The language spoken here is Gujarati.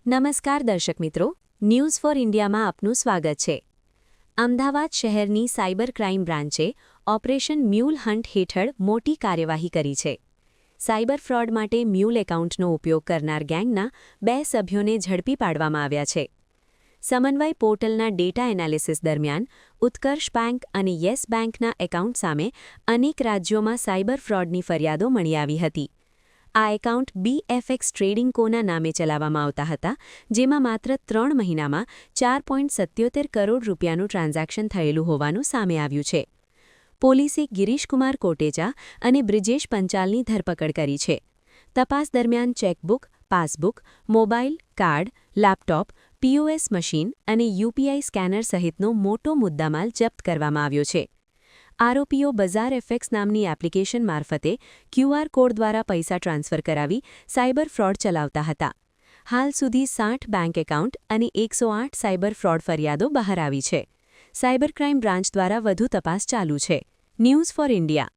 નમસ્કાર દર્શક મિત્રો, ન્યૂઝ ફોર ઇન્ડિયામાં આપનું સ્વાગત છે. અમદાવાદ શહેરની સાયબર ક્રાઇમ બ્રાન્ચે ઓપરેશન મ્યુલ હન્ટ હેઠળ મોટી કાર્યવાહી કરી છે. સાયબર ફ્રોડ માટે મ્યુલ એકાઉન્ટનો ઉપયોગ કરનાર ગેંગના 2 સભ્યોને ઝડપી પાડવામાં આવ્યા છે. સમન્વય પોર્ટલના ડેટા એનાલિસિસ દરમિયાન ઉત્કર્ષ બેંક અને યેસ બેંકના એકાઉન્ટ સામે અનેક રાજ્યોમાં સાયબર ફ્રોડની ફરિયાદો મળી આવી હતી. આ એકાઉન્ટ BFX ટ્રેડિંગ કોના નામે ચલાવવામાં આવતા હતા, જેમાં માત્ર 3 મહિનામાં 4.77 કરોડ રૂપિયાનું ટ્રાન્ઝેક્શન થયેલું હોવાનું સામે આવ્યું છે. પોલીસે ગિરીશકુમાર કોટેચા અને બ્રિજેશ પંચાલની ધરપકડ કરી છે. તપાસ દરમિયાન chequebook, passbook, mobile, card, laptop, POS machine અને UPI સ્કેનર સહિતનો મોટો મુદ્દામાલ જપ્ત કરવામાં આવ્યો છે. આરોપીઓ બઝાર FX નામની એપ્લિકેશન મારફતે QR કોડ દ્વારા પૈસા ટ્રાન્સફર કરાવી સાયબર ફ્રોડ ચલાવતા હતા. હાલ સુધી 60 બેંક એકાઉન્ટ અને 108 સાયબર ફ્રોડ ફરિયાદો બહાર આવી છે. સાયબર ક્રાઇમ બ્રાન્ચ દ્વારા વધુ તપાસ ચાલુ છે. News for India.